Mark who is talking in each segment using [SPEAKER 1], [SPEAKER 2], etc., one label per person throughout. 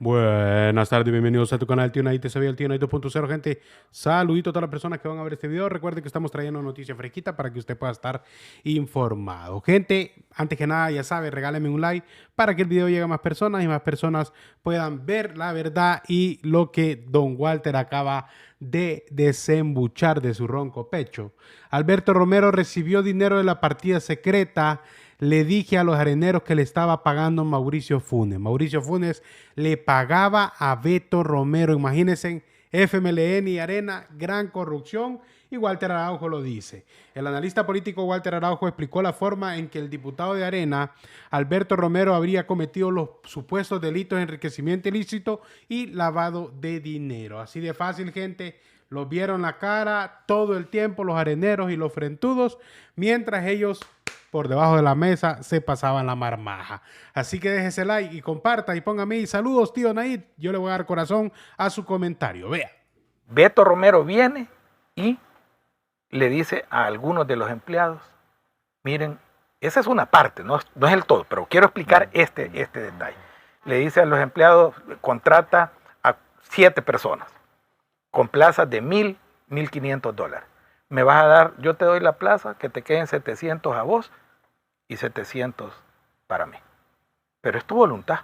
[SPEAKER 1] Buenas tardes, bienvenidos a tu canal Tío Nait, soy el Tío Nait 2.0, gente. Saludito a todas las personas que van a ver este video. Recuerden que estamos trayendo noticias fresquitas para que usted pueda estar informado. Gente, antes que nada, ya sabe, regáleme un like para que el video llegue a más personas y más personas puedan ver la verdad y lo que Don Walter acaba de desembuchar de su ronco pecho. Alberto Romero recibió dinero de la partida secreta. Le dije a los areneros que le estaba pagando Mauricio Funes. Mauricio Funes le pagaba a Beto Romero. Imagínense, FMLN y Arena, gran corrupción. Y Walter Araujo lo dice. El analista político Walter Araujo explicó la forma en que el diputado de Arena, Alberto Romero, habría cometido los supuestos delitos de enriquecimiento ilícito y lavado de dinero. Así de fácil, gente. Los vieron la cara todo el tiempo, los areneros y los frentudos, mientras ellos por debajo de la mesa se pasaban la marmaja. Así que déjese like y comparta y ponga a mí saludos, tío Naid. Yo le voy a dar corazón a su comentario. Vea.
[SPEAKER 2] Beto Romero viene y le dice a algunos de los empleados, miren, esa es una parte, no es el todo, pero quiero explicar este detalle. Le dice a los empleados, contrata a 7 personas con plazas de $1,000, $1,500. Me vas a dar, yo te doy la plaza, que te queden 700 a vos y 700 para mí. Pero es tu voluntad.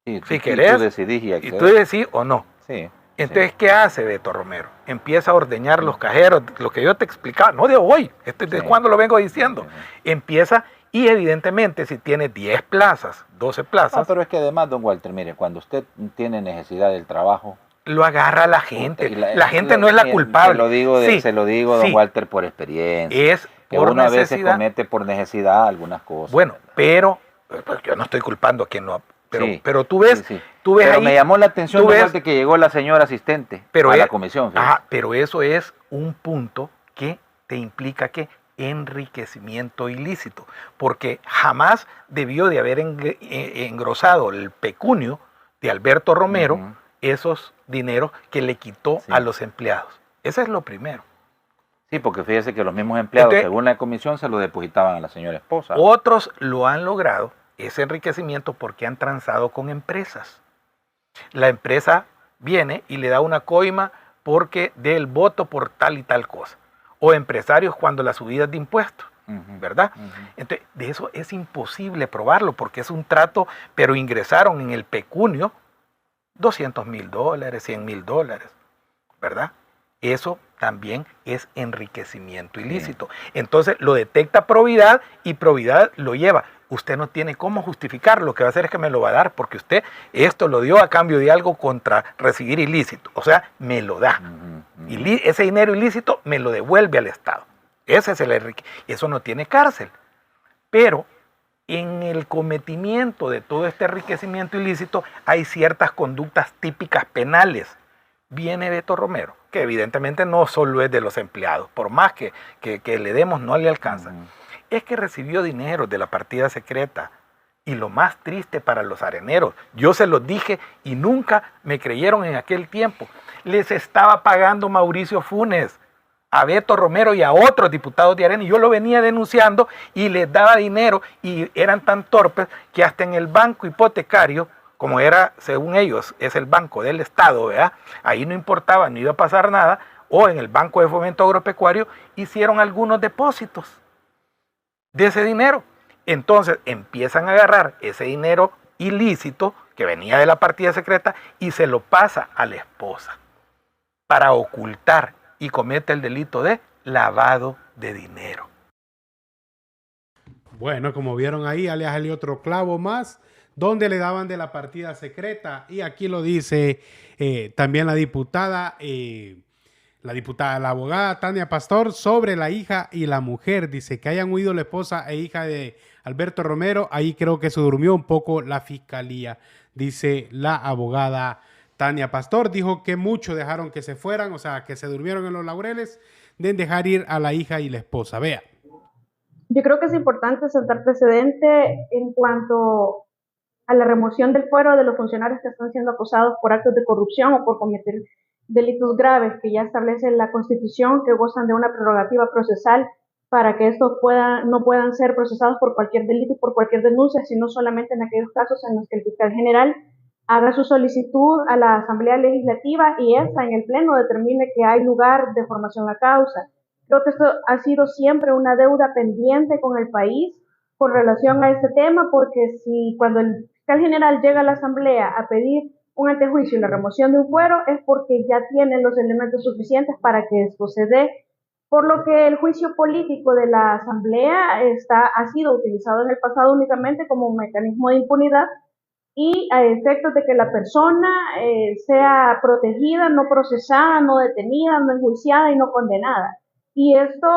[SPEAKER 3] Sí,
[SPEAKER 2] si querés, y tú decidís o no.
[SPEAKER 3] Sí,
[SPEAKER 2] entonces, ¿qué hace Beto Romero? Empieza a ordeñar los cajeros, lo que yo te explicaba, no de hoy, de cuando lo vengo diciendo. Empieza, y evidentemente, si tiene 10 plazas, 12 plazas.
[SPEAKER 3] No, pero es que además, don Walter, mire, cuando usted tiene necesidad del trabajo,
[SPEAKER 2] lo agarra la gente. La gente no es la culpable.
[SPEAKER 3] Se lo digo, don Walter, por experiencia.
[SPEAKER 2] Es
[SPEAKER 3] que
[SPEAKER 2] por
[SPEAKER 3] uno
[SPEAKER 2] necesidad.
[SPEAKER 3] A veces comete por necesidad algunas cosas.
[SPEAKER 2] Bueno, pero pues, yo no estoy culpando a quien no. Pero tú ves, tú ves
[SPEAKER 3] pero
[SPEAKER 2] ahí,
[SPEAKER 3] me llamó la atención, don Walter, que llegó la señora asistente a la comisión.
[SPEAKER 2] Ajá, pero eso es un punto que te implica que enriquecimiento ilícito, porque jamás debió de haber engrosado el pecunio de Alberto Romero esos dineros que le quitó a los empleados. Eso es lo primero.
[SPEAKER 3] Sí, porque fíjese que los mismos empleados, según la comisión, se lo depositaban a la señora esposa.
[SPEAKER 2] Otros lo han logrado, ese enriquecimiento, porque han transado con empresas. La empresa viene y le da una coima porque dé el voto por tal y tal cosa. O empresarios cuando las subidas de impuestos, ¿verdad? Entonces, de eso es imposible probarlo porque es un trato, pero ingresaron en el pecunio $200,000, $100,000, ¿verdad? Eso también es enriquecimiento ilícito. Entonces lo detecta Probidad y Probidad lo lleva. Usted no tiene cómo justificar, lo que va a hacer es que me lo va a dar porque usted esto lo dio a cambio de algo contra recibir ilícito. O sea, me lo da. Y ese dinero ilícito me lo devuelve al Estado. Ese es el enriquecimiento. Eso no tiene cárcel. Pero en el cometimiento de todo este enriquecimiento ilícito hay ciertas conductas típicas penales. Viene Beto Romero, que evidentemente no solo es de los empleados, por más que le demos no le alcanza. Es que recibió dinero de la partida secreta. Y lo más triste para los areneros, yo se los dije y nunca me creyeron en aquel tiempo, les estaba pagando Mauricio Funes a Beto Romero y a otros diputados de Arena, y yo lo venía denunciando y les daba dinero y eran tan torpes que hasta en el banco hipotecario, como era, según ellos, es el banco del Estado, ¿verdad? Ahí no importaba, no iba a pasar nada, o en el Banco de Fomento Agropecuario, hicieron algunos depósitos de ese dinero. Entonces empiezan a agarrar ese dinero ilícito que venía de la partida secreta y se lo pasa a la esposa para ocultar, y comete el delito de lavado de dinero.
[SPEAKER 1] Bueno, como vieron ahí, le salió otro clavo más donde le daban de la partida secreta, y aquí lo dice también la diputada, la abogada Tania Pastor, sobre la hija y la mujer. Dice que hayan huido la esposa e hija de Alberto Romero. Ahí creo que se durmió un poco la fiscalía, dice la abogada Tania Pastor. Dijo que muchos dejaron que se fueran, o sea, que se durmieron en los laureles de dejar ir a la hija y la esposa. Vea.
[SPEAKER 4] Yo creo que es importante sentar precedente en cuanto a la remoción del fuero de los funcionarios que están siendo acusados por actos de corrupción o por cometer delitos graves que ya establece la Constitución, que gozan de una prerrogativa procesal para que estos no puedan ser procesados por cualquier delito, por cualquier denuncia, sino solamente en aquellos casos en los que el fiscal general haga su solicitud a la Asamblea Legislativa y esta en el Pleno determine que hay lugar de formación a causa. Creo que esto ha sido siempre una deuda pendiente con el país con relación a este tema, porque si cuando el fiscal general llega a la Asamblea a pedir un antejuicio y la remoción de un fuero, es porque ya tiene los elementos suficientes para que esto se dé, por lo que el juicio político de la Asamblea ha sido utilizado en el pasado únicamente como un mecanismo de impunidad y a efectos de que la persona sea protegida, no procesada, no detenida, no enjuiciada y no condenada. Y esto,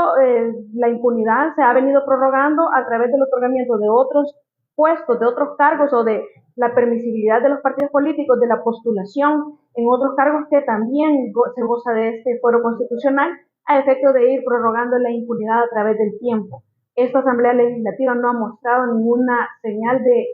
[SPEAKER 4] la impunidad se ha venido prorrogando a través del otorgamiento de otros puestos, de otros cargos o de la permisibilidad de los partidos políticos de la postulación en otros cargos que también se goza de este fuero constitucional a efecto de ir prorrogando la impunidad a través del tiempo. Esta Asamblea Legislativa no ha mostrado ninguna señal de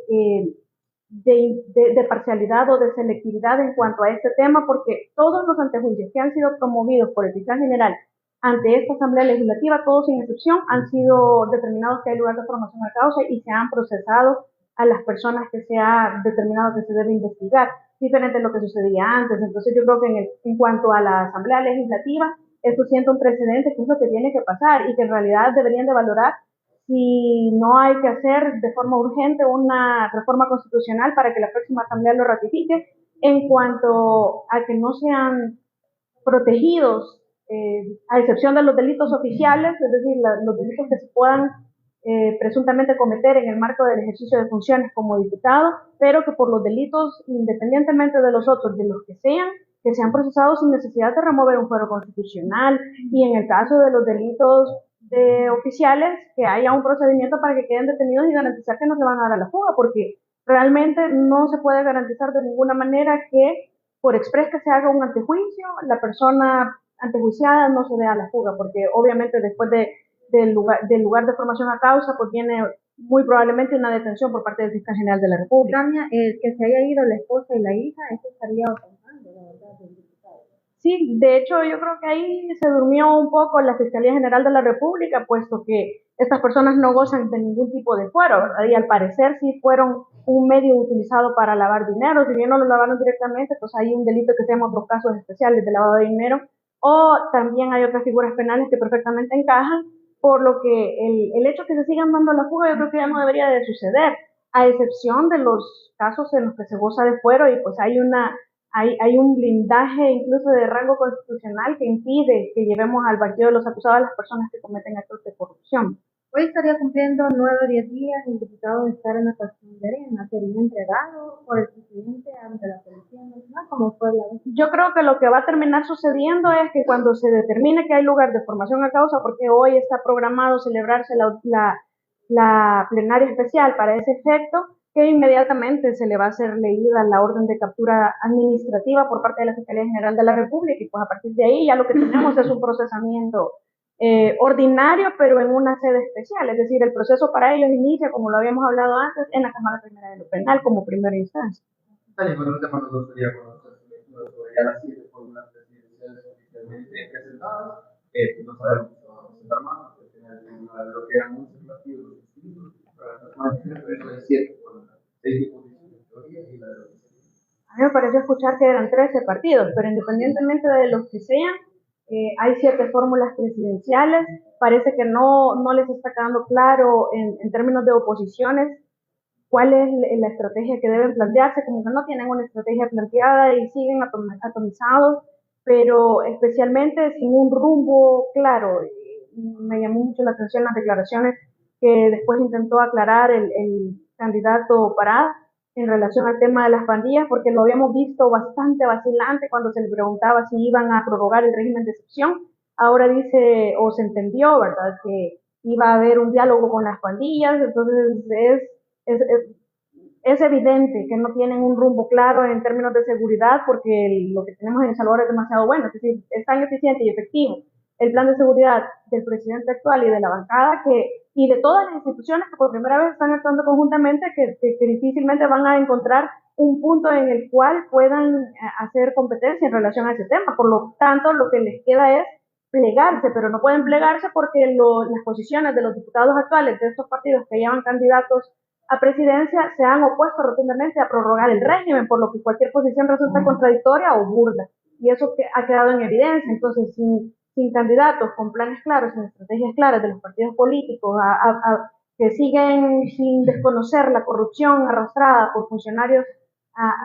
[SPEAKER 4] parcialidad o de selectividad en cuanto a este tema, porque todos los antejuicios que han sido promovidos por el fiscal general ante esta Asamblea Legislativa, todos sin excepción, han sido determinados que hay lugar de formación a causa y se han procesado a las personas que se ha determinado que se debe investigar, diferente a lo que sucedía antes. Entonces yo creo que en cuanto a la Asamblea Legislativa, esto sienta un precedente que es lo que tiene que pasar y que en realidad deberían de valorar si no hay que hacer de forma urgente una reforma constitucional para que la próxima Asamblea lo ratifique, en cuanto a que no sean protegidos, a excepción de los delitos oficiales, es decir, los delitos que se puedan presuntamente cometer en el marco del ejercicio de funciones como diputado, pero que por los delitos, independientemente de los otros, de los que sean procesados sin necesidad de remover un fuero constitucional, y en el caso de los delitos oficiales, que haya un procedimiento para que queden detenidos y garantizar que no se van a dar a la fuga, porque realmente no se puede garantizar de ninguna manera que por exprés que se haga un antejuicio, la persona antejuiciada no se dé a la fuga, porque obviamente después del lugar de formación a causa, pues viene muy probablemente una detención por parte del fiscal general de la República.
[SPEAKER 5] Que se haya ido la esposa y la hija, eso estaría otorgando, la verdad, del diputado.
[SPEAKER 4] Sí, de hecho yo creo que ahí se durmió un poco la Fiscalía General de la República, puesto que estas personas no gozan de ningún tipo de fuero, ¿verdad? Y al parecer sí fueron un medio utilizado para lavar dinero. Si bien no lo lavaron directamente, pues hay un delito que se llama otros casos especiales de lavado de dinero, o también hay otras figuras penales que perfectamente encajan, por lo que el hecho que se sigan dando la fuga yo creo que ya no debería de suceder, a excepción de los casos en los que se goza de fuero y pues hay un blindaje incluso de rango constitucional que impide que llevemos al banquillo de los acusados a las personas que cometen actos de corrupción.
[SPEAKER 5] Hoy estaría cumpliendo 9 o 10 días el diputado de estar en la Castilla de Arena. ¿Sería entregado por el presidente ante la Policía Nacional? ¿Cómo fue la vez?
[SPEAKER 4] Yo creo que lo que va a terminar sucediendo es que cuando se determine que hay lugar de formación a causa, porque hoy está programado celebrarse la plenaria especial para ese efecto, que inmediatamente se le va a hacer leída la orden de captura administrativa por parte de la Fiscalía General de la República, y pues a partir de ahí ya lo que tenemos es un procesamiento ordinario, pero en una sede especial, es decir, el proceso para ellos inicia, como lo habíamos hablado antes, en la Cámara Primera de lo Penal como primera instancia.
[SPEAKER 6] Dale, bueno, un tema nos gustaría conocer sobre ya las 7 fórmulas presidenciales oficialmente presentadas. No sabemos si van a presentar más, porque lo que eran 11 partidos los distintos, para las más de 7 fórmulas, 6 de oposición en teoría y la de los.
[SPEAKER 4] A mí me pareció escuchar que eran 13 partidos, pero independientemente de los que sean, hay 7 fórmulas presidenciales. Parece que no les está quedando claro en términos de oposiciones cuál es la estrategia que deben plantearse, como que no tienen una estrategia planteada y siguen atomizados, pero especialmente sin un rumbo claro. Me llamó mucho la atención las declaraciones que después intentó aclarar el candidato Pará en relación al tema de las pandillas, porque lo habíamos visto bastante vacilante cuando se le preguntaba si iban a prorrogar el régimen de excepción. Ahora dice, o se entendió, ¿verdad?, que iba a haber un diálogo con las pandillas. Entonces es evidente que no tienen un rumbo claro en términos de seguridad, porque lo que tenemos en El Salvador es demasiado bueno, es decir, es tan eficiente y efectivo el plan de seguridad del presidente actual y de la bancada y de todas las instituciones que por primera vez están actuando conjuntamente, que difícilmente van a encontrar un punto en el cual puedan hacer competencia en relación a ese tema. Por lo tanto, lo que les queda es plegarse, pero no pueden plegarse porque las posiciones de los diputados actuales de estos partidos que llevan candidatos a presidencia se han opuesto rotundamente a prorrogar el régimen, por lo que cualquier posición resulta contradictoria o burda. Y eso ha quedado en evidencia. Entonces, sin candidatos, con planes claros, sin estrategias claras de los partidos políticos, que siguen sin desconocer la corrupción arrastrada por funcionarios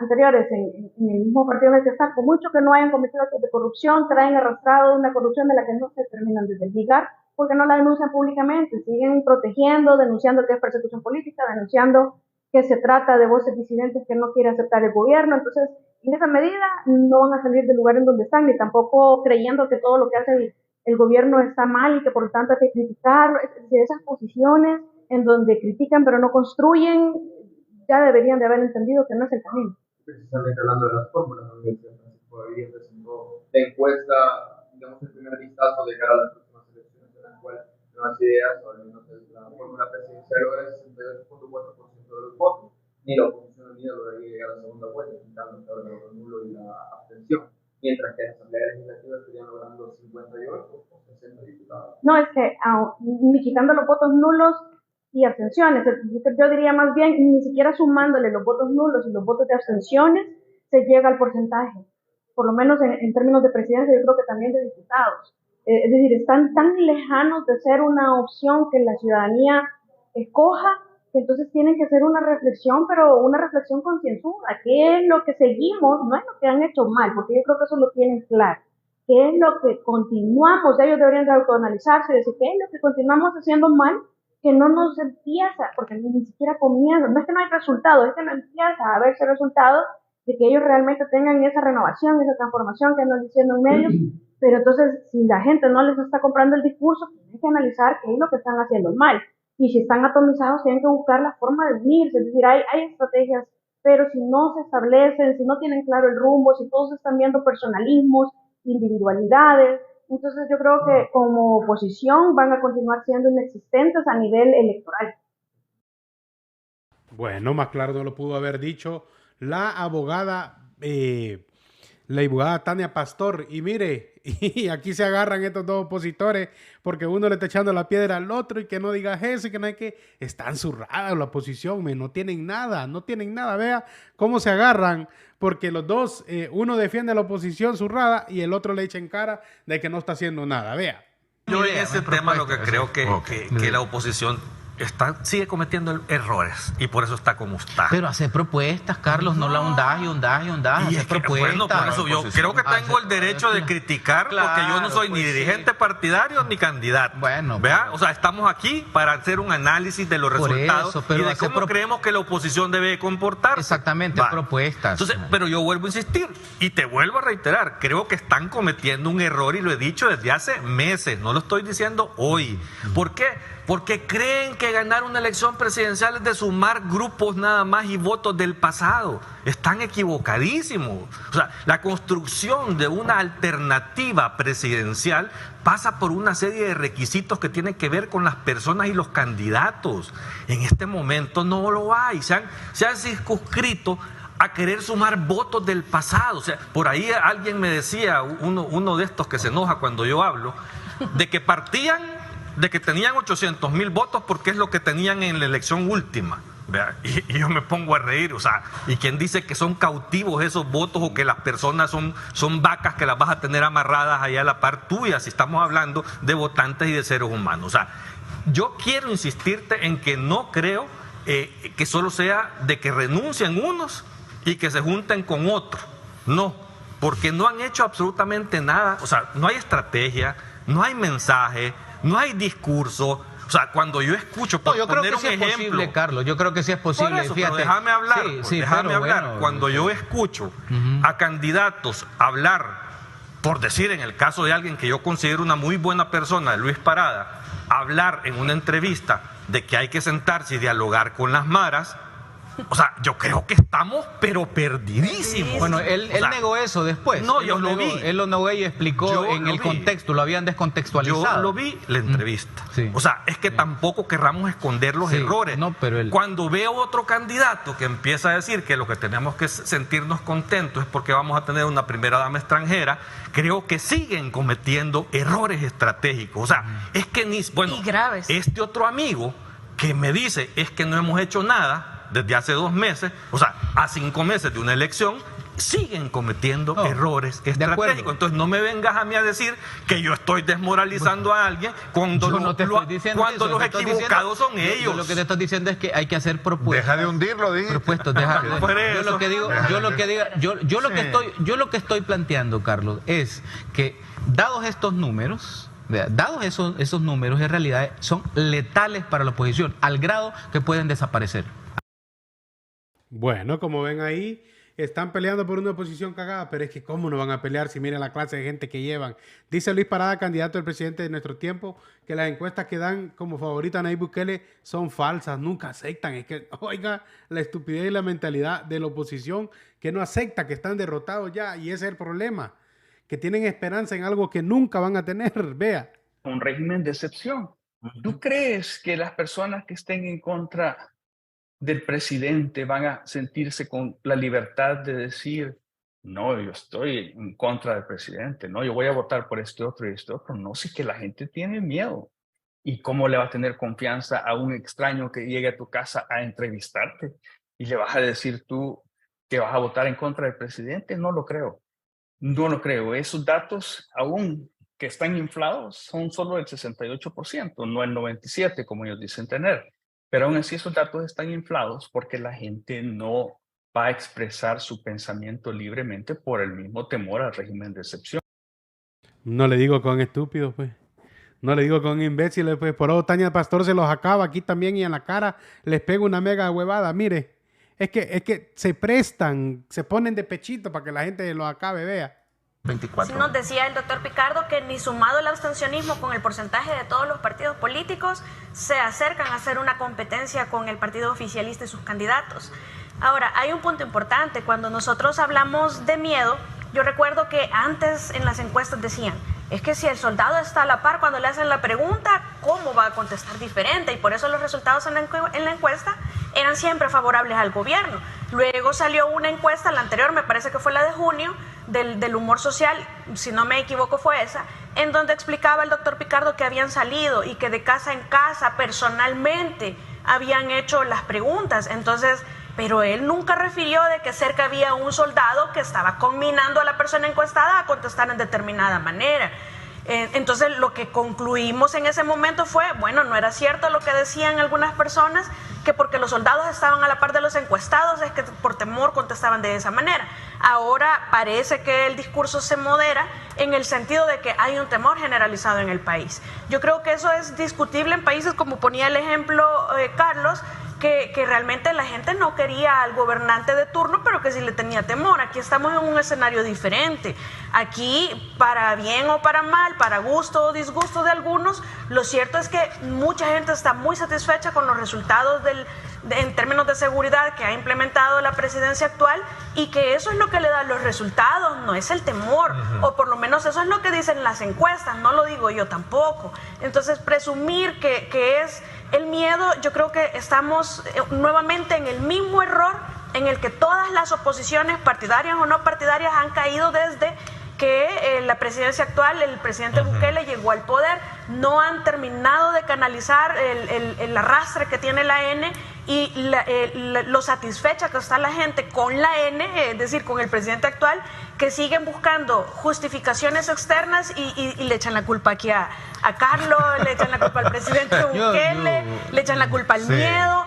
[SPEAKER 4] anteriores en el mismo partido en el que está, por mucho que no hayan cometido actos de corrupción, traen arrastrado una corrupción de la que no se terminan de desligar, porque no la denuncian públicamente, siguen protegiendo, denunciando que es persecución política, denunciando que se trata de voces disidentes que no quiere aceptar el gobierno. Entonces, en esa medida no van a salir del lugar en donde están, ni tampoco creyendo que todo lo que hace el gobierno está mal y que por lo tanto hay que criticarlo. Esas posiciones en donde critican pero no construyen, ya deberían de haber entendido que no es el camino.
[SPEAKER 6] Precisamente hablando de las fórmulas, la Universidad Francisco de Villa presentó la encuesta, digamos, el primer vistazo de cara a las próximas elecciones, en la cual nuevas ideas, o al menos la fórmula presidencial logra el 68.4% de los votos, ni la oposición unida lograría llegar a la segunda vuelta, quitando el voto nulo y la abstención, mientras que la Asamblea Legislativa estaría logrando 58 o 60 diputados.
[SPEAKER 4] No, es que ni quitando los votos nulos y abstenciones, yo diría más bien, ni siquiera sumándole los votos nulos y los votos de abstenciones, se llega al porcentaje, por lo menos en términos de presidencia, yo creo que también de diputados. Es decir, están tan lejanos de ser una opción que la ciudadanía escoja, que entonces tienen que hacer una reflexión, pero una reflexión concienzuda. ¿Qué es lo que seguimos? No es lo que han hecho mal, porque yo creo que eso lo tienen claro. ¿Qué es lo que continuamos? Ellos deberían de autoanalizarse y decir, ¿qué es lo que continuamos haciendo mal? Que no nos empieza, porque ni siquiera comienza, no es que no hay resultados, es que no empieza a verse resultados de que ellos realmente tengan esa renovación, esa transformación que andan diciendo en medios. Pero entonces, si la gente no les está comprando el discurso, tienen que analizar qué es lo que están haciendo mal. Y si están atomizados, tienen que buscar la forma de unirse. Es decir, hay estrategias, pero si no se establecen, si no tienen claro el rumbo, si todos están viendo personalismos, individualidades, entonces yo creo que como oposición van a continuar siendo inexistentes a nivel electoral.
[SPEAKER 1] Bueno, más claro no lo pudo haber dicho la abogada Tania Pastor. Y mire, y aquí se agarran estos dos opositores porque uno le está echando la piedra al otro y que no digas eso y que no hay que... Están zurrados la oposición, no tienen nada, vea cómo se agarran porque los dos, uno defiende a la oposición zurrada y el otro le echa en cara de que no está haciendo nada, vea.
[SPEAKER 7] Yo en ese tema lo que creo que la oposición sigue cometiendo errores y por eso está como está.
[SPEAKER 8] Pero hacer propuestas, Carlos, no la hundaje, hacer propuestas.
[SPEAKER 7] Bueno, por eso yo creo que tengo el derecho de criticar, porque yo no soy ni dirigente partidario ni candidato.
[SPEAKER 8] Bueno,
[SPEAKER 7] ¿vea? O sea, estamos aquí para hacer un análisis de los resultados y de cómo creemos que la oposición debe comportarse.
[SPEAKER 8] Exactamente, propuestas.
[SPEAKER 7] Entonces, pero yo vuelvo a insistir y te vuelvo a reiterar, creo que están cometiendo un error y lo he dicho desde hace meses, no lo estoy diciendo hoy. ¿Por qué? Porque creen que ganar una elección presidencial es de sumar grupos nada más y votos del pasado. Están equivocadísimos. O sea, la construcción de una alternativa presidencial pasa por una serie de requisitos que tienen que ver con las personas y los candidatos. En este momento no lo hay. Se han circunscrito a querer sumar votos del pasado. O sea, por ahí alguien me decía, uno de estos que se enoja cuando yo hablo, de que de que tenían 800,000 votos porque es lo que tenían en la elección última. Y yo me pongo a reír, o sea, ¿y quién dice que son cautivos esos votos o que las personas son vacas que las vas a tener amarradas allá a la par tuya si estamos hablando de votantes y de seres humanos? O sea, yo quiero insistirte en que no creo que solo sea de que renuncien unos y que se junten con otros. No, porque no han hecho absolutamente nada, o sea, no hay estrategia, no hay mensaje, no hay discurso. O sea, cuando yo escucho, por
[SPEAKER 8] yo creo
[SPEAKER 7] poner
[SPEAKER 8] que sí
[SPEAKER 7] un
[SPEAKER 8] es
[SPEAKER 7] ejemplo,
[SPEAKER 8] posible, Carlos, yo creo que sí es posible.
[SPEAKER 7] por eso,
[SPEAKER 8] fíjate.
[SPEAKER 7] pero déjame hablar, déjame hablar.
[SPEAKER 8] Bueno,
[SPEAKER 7] cuando yo escucho a candidatos hablar, por decir en el caso de alguien que yo considero una muy buena persona, Luis Parada, hablar en una entrevista de que hay que sentarse y dialogar con las maras, o sea, yo creo que estamos pero perdidísimos.
[SPEAKER 8] Bueno, él negó eso después.
[SPEAKER 7] No, yo lo vi.
[SPEAKER 8] Él lo negó y explicó en el contexto, lo habían descontextualizado.
[SPEAKER 7] Yo lo vi la entrevista.
[SPEAKER 8] Sí.
[SPEAKER 7] O sea, es que tampoco querramos esconder los errores.
[SPEAKER 8] No, pero
[SPEAKER 7] cuando veo otro candidato que empieza a decir que lo que tenemos que sentirnos contentos es porque vamos a tener una primera dama extranjera, creo que siguen cometiendo errores estratégicos. O sea, es que
[SPEAKER 9] y graves.
[SPEAKER 7] Este otro amigo que me dice es que no hemos hecho nada desde hace 2 meses, o sea, a 5 meses de una elección, siguen cometiendo errores estratégicos. Entonces no me vengas a mí a decir que yo estoy desmoralizando a alguien cuando, los equivocados son ellos.
[SPEAKER 8] Yo lo que te estoy diciendo es que hay que hacer propuestas.
[SPEAKER 9] Deja de hundirlo, dije.
[SPEAKER 8] Propuestas, yo lo que estoy planteando, Carlos, es que dados estos números, dados esos números, en realidad son letales para la oposición, al grado que pueden desaparecer.
[SPEAKER 1] Bueno, como ven ahí, están peleando por una oposición cagada, pero es que ¿cómo no van a pelear si miren la clase de gente que llevan? Dice Luis Parada, candidato del presidente de nuestro tiempo, que las encuestas que dan como favorita a Nayib Bukele son falsas, nunca aceptan. Es que, oiga, la estupidez y la mentalidad de la oposición que no acepta que están derrotados ya, y ese es el problema, que tienen esperanza en algo que nunca van a tener, vea.
[SPEAKER 10] Un régimen de excepción. ¿Tú crees que las personas que estén en contra del presidente van a sentirse con la libertad de decir, no, yo estoy en contra del presidente, no, yo voy a votar por este otro y este otro? No, si es que la gente tiene miedo. ¿Y cómo le va a tener confianza a un extraño que llegue a tu casa a entrevistarte y le vas a decir tú que vas a votar en contra del presidente? No lo creo. No lo creo. Esos datos, aún que están inflados, son solo el 68%, no el 97% como ellos dicen tener. Pero aún así esos datos están inflados porque la gente no va a expresar su pensamiento libremente por el mismo temor al régimen de excepción.
[SPEAKER 1] No le digo con estúpidos, pues. No le digo con imbéciles, pues. Por eso Tania Pastor se los acaba aquí también y en la cara les pega una mega huevada. Mire, es que se prestan, se ponen de pechito para que la gente los acabe, vea.
[SPEAKER 11] 24. Nos decía el doctor Picardo que ni sumado el abstencionismo con el porcentaje de todos los partidos políticos se acercan a hacer una competencia con el partido oficialista y sus candidatos. Ahora, hay un punto importante. Cuando nosotros hablamos de miedo, yo recuerdo que antes en las encuestas decían, es que si el soldado está a la par cuando le hacen la pregunta, ¿cómo va a contestar diferente? Y por eso los resultados en la encuesta eran siempre favorables al gobierno. Luego salió una encuesta, la anterior me parece que fue la de junio, del humor social, si no me equivoco fue esa, en donde explicaba el doctor Picardo que habían salido y que de casa en casa personalmente habían hecho las preguntas. Entonces, pero él nunca refirió de que cerca había un soldado que estaba conminando a la persona encuestada a contestar en determinada manera. Entonces lo que concluimos en ese momento fue, bueno, no era cierto lo que decían algunas personas, que porque los soldados estaban a la par de los encuestados es que por temor contestaban de esa manera. Ahora parece que el discurso se modera en el sentido de que hay un temor generalizado en el país. Yo creo que eso es discutible en países como ponía el ejemplo Carlos, que realmente la gente no quería al gobernante de turno, pero que sí le tenía temor. Aquí estamos en un escenario diferente. Aquí, para bien o para mal, para gusto o disgusto de algunos, lo cierto es que mucha gente está muy satisfecha con los resultados en términos de seguridad que ha implementado la presidencia actual, y que eso es lo que le da los resultados, no es el temor, o por lo menos eso es lo que dicen las encuestas, no lo digo yo tampoco. Entonces, presumir que es el miedo, yo creo que estamos nuevamente en el mismo error en el que todas las oposiciones, partidarias o no partidarias, han caído desde que la presidencia actual, el presidente Bukele llegó al poder. No han terminado de canalizar el arrastre que tiene la N y lo satisfecha que está la gente con la N, es decir, con el presidente actual, que siguen buscando justificaciones externas y le echan la culpa aquí a Carlos, le echan la culpa al presidente Bukele, le echan la culpa al miedo.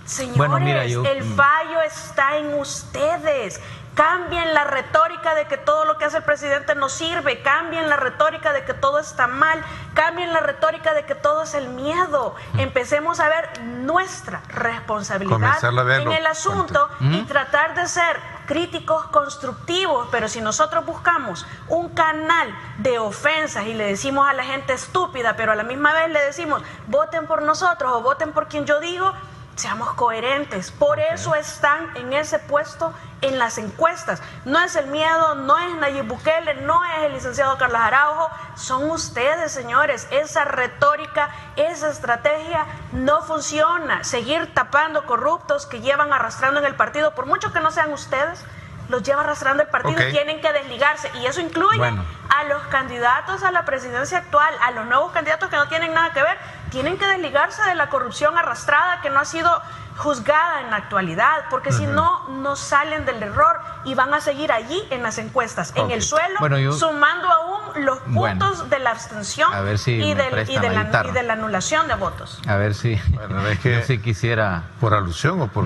[SPEAKER 11] Señores, bueno, mira, el fallo está en ustedes. Cambien la retórica de que todo lo que hace el presidente no sirve, cambien la retórica de que todo está mal, cambien la retórica de que todo es el miedo. Empecemos a ver nuestra responsabilidad en el asunto y tratar de ser críticos constructivos. Pero si nosotros buscamos un canal de ofensas y le decimos a la gente estúpida, pero a la misma vez le decimos voten por nosotros o voten por quien yo digo, seamos coherentes. Por eso están en ese puesto en las encuestas. No es el miedo, no es Nayib Bukele, no es el licenciado Carlos Araujo, son ustedes, señores. Esa retórica, esa estrategia no funciona. Seguir tapando corruptos que llevan arrastrando en el partido, por mucho que no sean ustedes, los lleva arrastrando el partido y tienen que desligarse. Y eso incluye a los candidatos a la presidencia actual, a los nuevos candidatos que no tienen nada que ver, tienen que desligarse de la corrupción arrastrada que no ha sido juzgada en la actualidad, porque si no, no salen del error y van a seguir allí en las encuestas, en el suelo, sumando aún los puntos de la abstención y de la anulación de votos.
[SPEAKER 8] A ver si, yo sí quisiera, por alusión o por...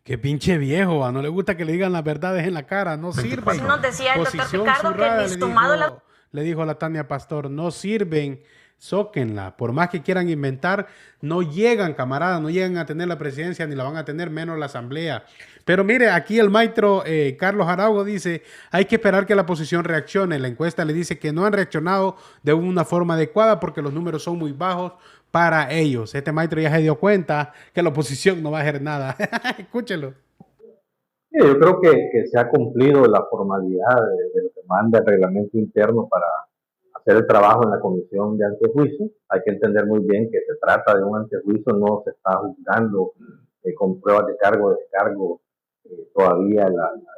[SPEAKER 1] Qué pinche viejo, no le gusta que le digan las verdades en la cara, no sirve.
[SPEAKER 11] Así nos decía el doctor Picardo que ni sumado
[SPEAKER 1] le dijo a la Tania Pastor, no sirven, zóquenla, por más que quieran inventar, no llegan, camaradas, no llegan a tener la presidencia ni la van a tener, menos la asamblea. Pero mire, aquí el maestro Carlos Araujo dice, hay que esperar que la oposición reaccione. La encuesta le dice que no han reaccionado de una forma adecuada porque los números son muy bajos para ellos. Este maestro ya se dio cuenta que la oposición no va a hacer nada. Escúchelo.
[SPEAKER 9] Sí, yo creo que se ha cumplido la formalidad de lo que manda el reglamento interno para hacer el trabajo en la comisión de antejuicio. Hay que entender muy bien que se trata de un antejuicio, no se está juzgando con pruebas de cargo o descargo todavía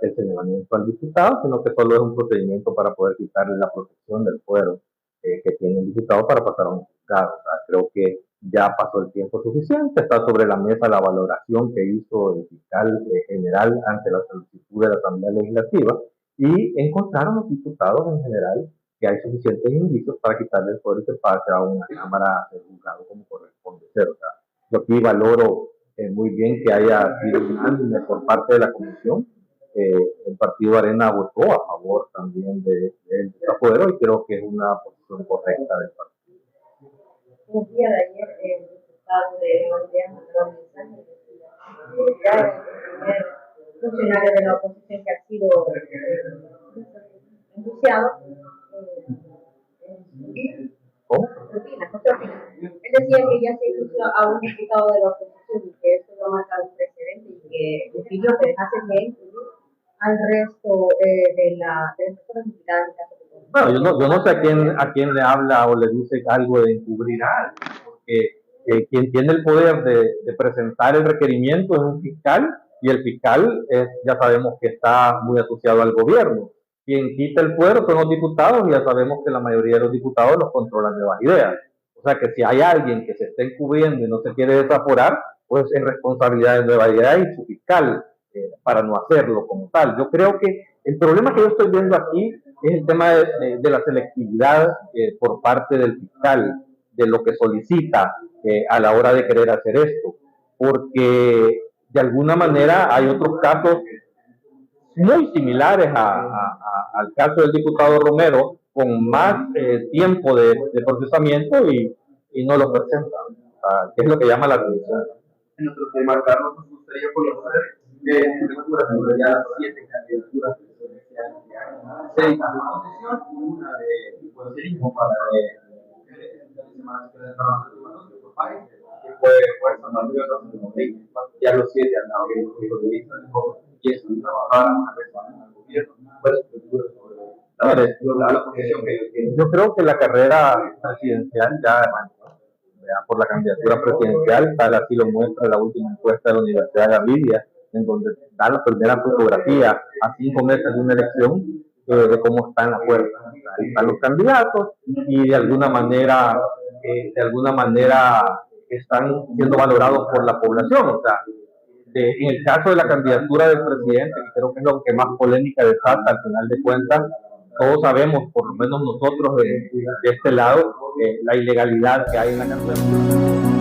[SPEAKER 9] el señalamiento al diputado, sino que solo es un procedimiento para poder quitarle la protección del fuero que tiene el diputado para pasar a un juzgado. O sea, creo que ya pasó el tiempo suficiente, está sobre la mesa la valoración que hizo el fiscal general ante la solicitud de la Asamblea Legislativa y encontraron los diputados en general que hay suficientes indicios para quitarle el poder y que pase a una Cámara del juzgado como corresponde ser. O sea, yo aquí valoro muy bien que haya sido unánime por parte de la comisión. El Partido Arena votó a favor también de Desafuero y creo que es una posición correcta del partido.
[SPEAKER 5] El día de ayer, el diputado de Valdea mandó un mensaje de ya el primer funcionario de la oposición que ha sido enjuiciado. Él decía que ya se incluyó a un diputado de la oposición y que esto va a marcar un precedente y que le pidió que dejase de incluir al resto de las personas implicadas en el caso de...
[SPEAKER 9] Bueno, yo no sé a quién le habla o le dice algo de encubrir a alguien, porque quien tiene el poder de presentar el requerimiento es un fiscal y el fiscal ya sabemos que está muy asociado al gobierno. Quien quita el poder son los diputados y ya sabemos que la mayoría de los diputados los controlan Nuevas Ideas. O sea que si hay alguien que se está encubriendo y no se quiere desaforar, pues es responsabilidad de Nuevas Ideas y su fiscal para no hacerlo como tal. Yo creo que el problema que yo estoy viendo aquí es el tema de la selectividad por parte del fiscal, de lo que solicita a la hora de querer hacer esto. Porque de alguna manera hay otros casos muy similares al caso del diputado Romero, con más tiempo de procesamiento y no lo presentan, que es lo que llama la atención.
[SPEAKER 6] En otro tema, Carlos, nos gustaría conocer sobre ya 7 candidaturas presidenciales que hay. 6 de la oposición y una de pueblerismo para mujeres. Esta semana se quedan los de otro país, que fue Fuerza Mayor de Madrid. Ya los 7 han dado bien punto de vista de cómo empiezan a trabajar una persona en el gobierno. ¿Cuál es tu postura sobre la oposición?
[SPEAKER 9] Yo creo que la carrera presidencial ya arrancó. Por la candidatura presidencial, tal así lo muestra la última encuesta de la Universidad de Gaviria, en donde da la primera fotografía a 5 meses de una elección de cómo están las fuerzas. Ahí están los candidatos y de alguna manera están siendo valorados por la población. O sea, en el caso de la candidatura del presidente, que creo que es lo que más polémica desata al final de cuentas, todos sabemos, por lo menos nosotros de este lado, la ilegalidad que hay en la candidatura.